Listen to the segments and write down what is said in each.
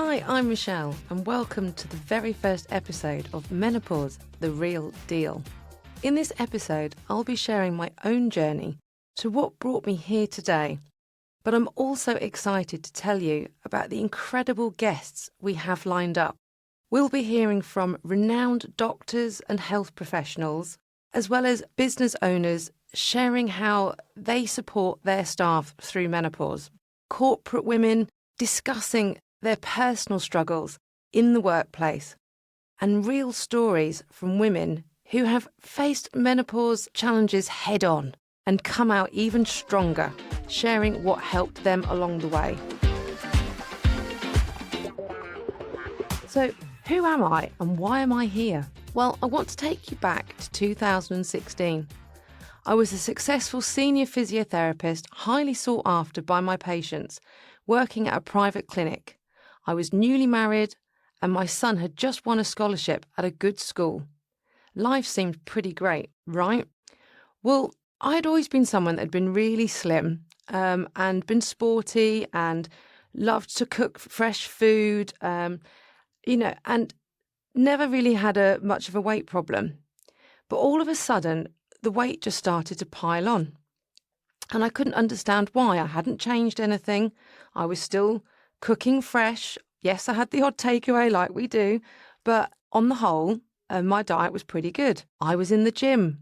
Hi, I'm Michelle, and welcome to the very first episode of Menopause, the Real Deal. In this episode, I'll be sharing my own journey to what brought me here today, but I'm also excited to tell you about the incredible guests we have lined up. We'll be hearing from renowned doctors and health professionals, as well as business owners sharing how they support their staff through menopause, corporate women discussing their personal struggles in the workplace, and real stories from women who have faced menopause challenges head on and come out even stronger, sharing what helped them along the way. So, who am I and why am I here? Well, I want to take you back to 2016. I was a successful senior physiotherapist, highly sought after by my patients, working at a private clinic. I was newly married and my son had just won a scholarship at a good school. Life seemed pretty great, right? Well, I'd always been someone that had been really slim and been sporty and loved to cook fresh food, and never really had much of a weight problem. But all of a sudden, the weight just started to pile on. And I couldn't understand why. I hadn't changed anything. I was still cooking fresh. Yes, I had the odd takeaway like we do, but on the whole, my diet was pretty good. I was in the gym.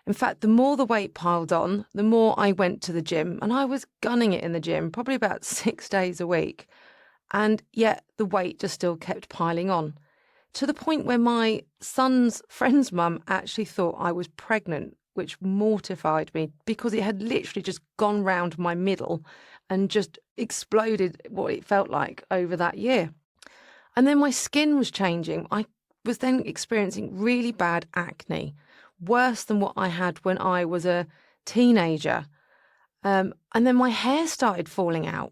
In fact, the more the weight piled on, the more I went to the gym, and I was gunning it in the gym, probably about 6 days a week. And yet the weight just still kept piling on, to the point where my son's friend's mum actually thought I was pregnant, which mortified me because it had literally just gone round my middle and just exploded what it felt like over that year. And then my skin was changing. I was then experiencing really bad acne, worse than what I had when I was a teenager. And then my hair started falling out.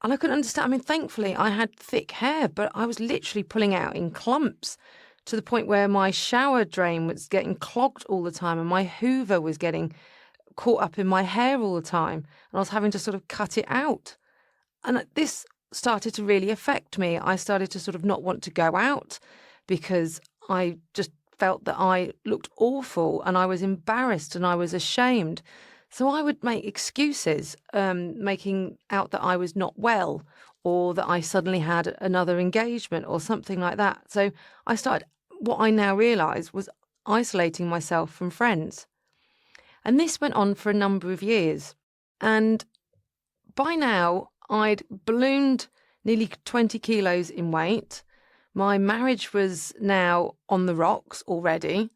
And I couldn't understand. I mean, thankfully, I had thick hair, but I was literally pulling out in clumps to the point where my shower drain was getting clogged all the time and my Hoover was getting caught up in my hair all the time. And I was having to sort of cut it out. And this started to really affect me. I started to sort of not want to go out because I just felt that I looked awful and I was embarrassed and I was ashamed. So I would make excuses, making out that I was not well or that I suddenly had another engagement or something like that. So I started, what I now realise was isolating myself from friends. And this went on for a number of years. And by now, I'd ballooned nearly 20 kilos in weight. My marriage was now on the rocks already.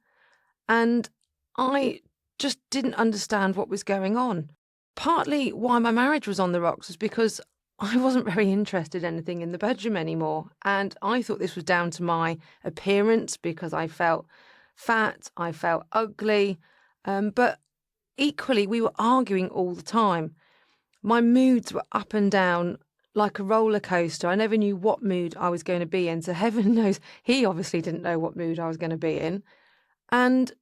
And I just didn't understand what was going on. Partly why my marriage was on the rocks was because I wasn't very interested in anything in the bedroom anymore. And I thought this was down to my appearance because I felt fat, I felt ugly. But equally, we were arguing all the time. My moods were up and down like a roller coaster. I never knew what mood I was going to be in. So heaven knows, he obviously didn't know what mood I was going to be in. And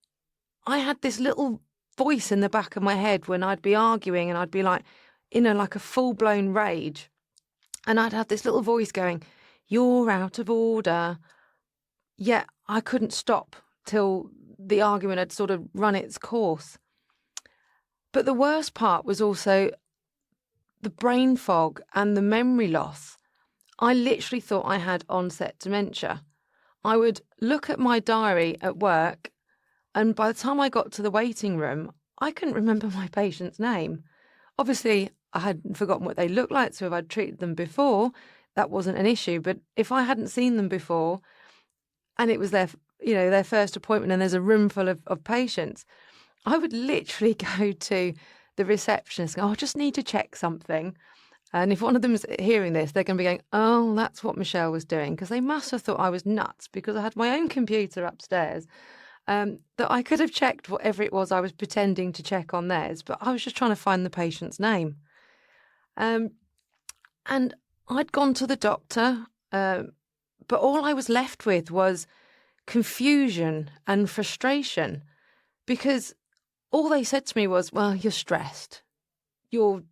I had this little voice in the back of my head when I'd be arguing and I'd be like, like a full-blown rage. And I'd have this little voice going, "You're out of order." Yet I couldn't stop till the argument had sort of run its course. But the worst part was also the brain fog and the memory loss. I literally thought I had onset dementia. I would look at my diary at work, and by the time I got to the waiting room, I couldn't remember my patient's name. Obviously, I had forgotten what they looked like, so if I'd treated them before, that wasn't an issue. But if I hadn't seen them before, and it was their first appointment, and there's a room full of patients, I would literally go to the receptionist and go, "I just need to check something." And if one of them's hearing this, they're going to be going, "Oh, that's what Michelle was doing," because they must have thought I was nuts because I had my own computer upstairs. That I could have checked whatever it was I was pretending to check on theirs, but I was just trying to find the patient's name. And I'd gone to the doctor, but all I was left with was confusion and frustration because all they said to me was, "Well, you're stressed. You're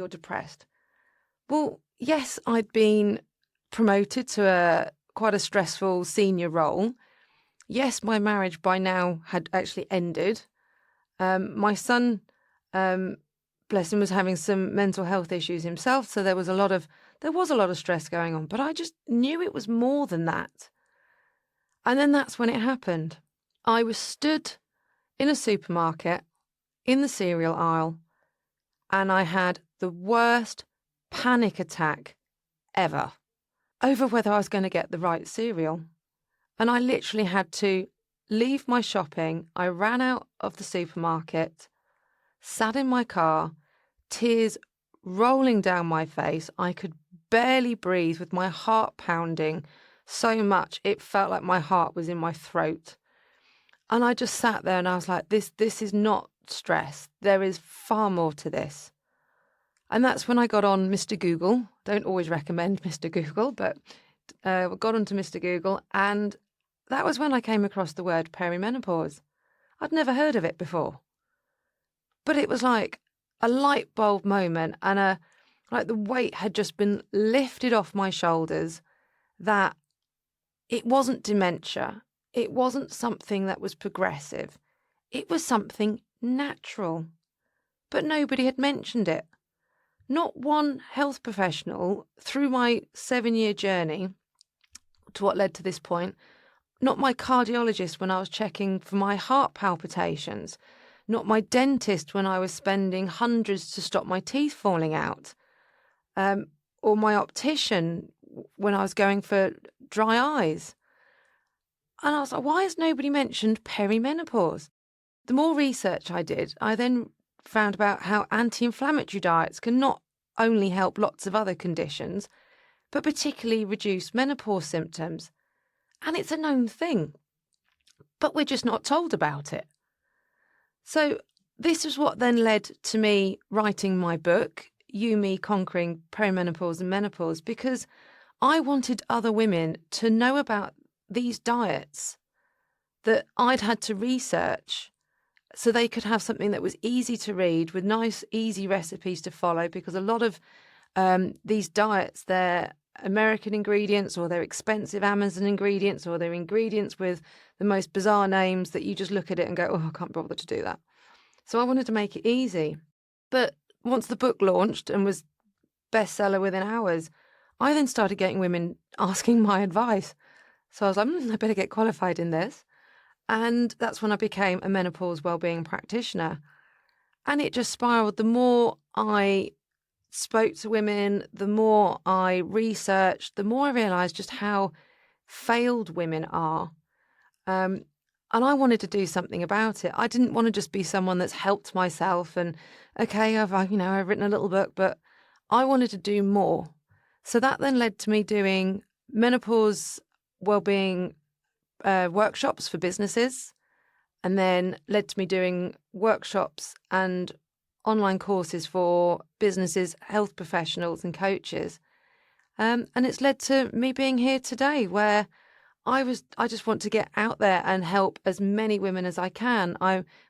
depressed." Well, yes, I'd been promoted to quite a stressful senior role. Yes, my marriage by now had actually ended. My son, bless him, was having some mental health issues himself, so there was a lot of stress going on. But I just knew it was more than that. And then that's when it happened. I was stood in a supermarket in the cereal aisle, and I had the worst panic attack ever over whether I was going to get the right cereal. And I literally had to leave my shopping. I ran out of the supermarket, sat in my car, tears rolling down my face. I could barely breathe with my heart pounding so much it felt like my heart was in my throat. And I just sat there and I was like, this is not stress. There is far more to this. And that's when I got on Mr. Google. Don't always recommend Mr. Google, but got onto Mr. Google, and that was when I came across the word perimenopause. I'd never heard of it before. But it was like a light bulb moment, and like the weight had just been lifted off my shoulders, that it wasn't dementia. It wasn't something that was progressive. It was something natural. But nobody had mentioned it. Not one health professional through my 7-year journey to what led to this point, not my cardiologist when I was checking for my heart palpitations, not my dentist when I was spending hundreds to stop my teeth falling out, or my optician when I was going for dry eyes. And I was like, why has nobody mentioned perimenopause? The more research I did, I then found about how anti-inflammatory diets can not only help lots of other conditions, but particularly reduce menopause symptoms. And it's a known thing, but we're just not told about it. So this is what then led to me writing my book, You, Me, Conquering Perimenopause and Menopause, because I wanted other women to know about these diets that I'd had to research, so they could have something that was easy to read with nice, easy recipes to follow, because a lot of these diets, they're American ingredients, or they're expensive Amazon ingredients, or they're ingredients with the most bizarre names that you just look at it and go, oh, I can't bother to do that. So I wanted to make it easy. But once the book launched and was bestseller within hours, I then started getting women asking my advice. So I was like, I better get qualified in this. And that's when I became a menopause wellbeing practitioner. And it just spiraled. The more I spoke to women, the more I researched, the more I realised just how failed women are. And I wanted to do something about it. I didn't want to just be someone that's helped myself and, okay, I've written a little book, but I wanted to do more. So that then led to me doing menopause wellbeing workshops for businesses, and then led to me doing workshops and online courses for businesses, health professionals and coaches. And it's led to me being here today, where I just want to get out there and help as many women as I can.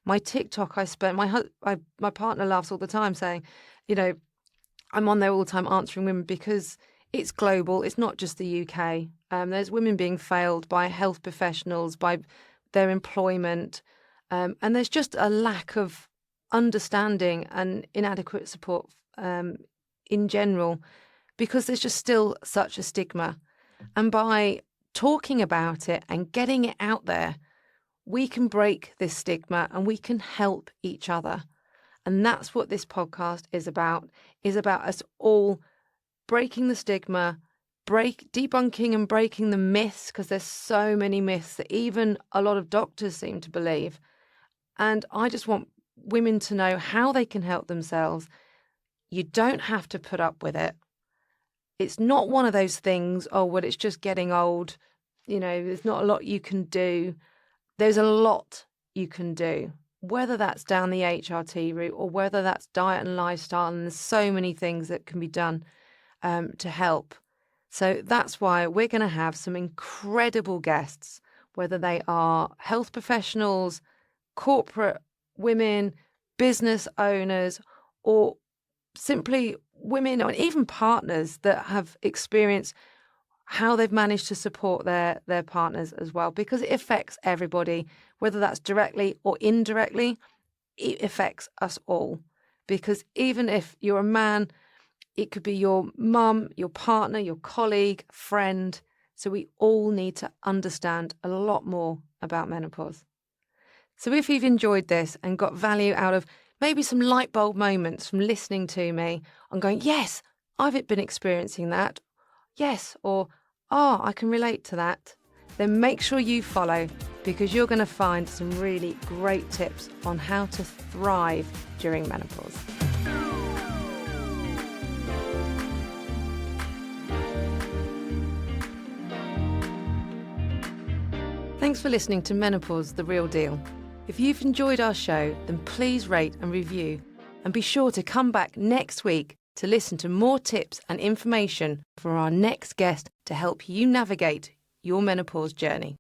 My TikTok, my partner laughs all the time saying, I'm on there all the time answering women, because it's global. It's not just the UK. There's women being failed by health professionals, by their employment, and there's just a lack of understanding and inadequate support in general, because there's just still such a stigma. And by talking about it and getting it out there, we can break this stigma and we can help each other. And that's what this podcast is about us all breaking the stigma, debunking and breaking the myths, because there's so many myths that even a lot of doctors seem to believe. And I just want women to know how they can help themselves. You don't have to put up with it. It's not one of those things, it's just getting old. There's not a lot you can do. There's a lot you can do, whether that's down the HRT route or whether that's diet and lifestyle. And there's so many things that can be done to help. So that's why we're going to have some incredible guests, whether they are health professionals, corporate women, business owners, or simply women, or even partners that have experienced how they've managed to support their partners as well, because it affects everybody, whether that's directly or indirectly. It affects us all, because even if you're a man, it could be your mum, your partner, your colleague, friend. So we all need to understand a lot more about menopause. So if you've enjoyed this and got value out of maybe some light bulb moments from listening to me and going, yes, I've been experiencing that. Yes, or, oh, I can relate to that. Then make sure you follow, because you're going to find some really great tips on how to thrive during menopause. Thanks for listening to Menopause, The Real Deal. If you've enjoyed our show, then please rate and review. And be sure to come back next week to listen to more tips and information from our next guest to help you navigate your menopause journey.